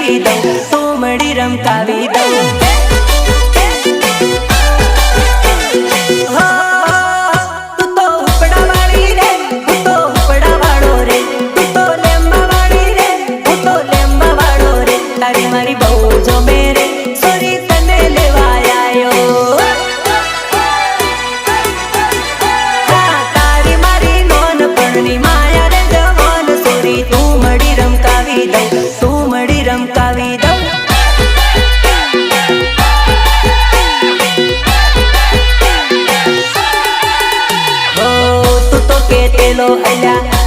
રમકાવી દઉં, તુમડી રમકાવી દઉં. મારી બહુ જો મેરે સોરી તને લેવા આયો. તારી મારી નોનપણની માયા રે જવાન સોરી તું મળી રમકાવી દઉં, તું મળી રમકાવી દઉં. તું તો કેતેલો અલ્યા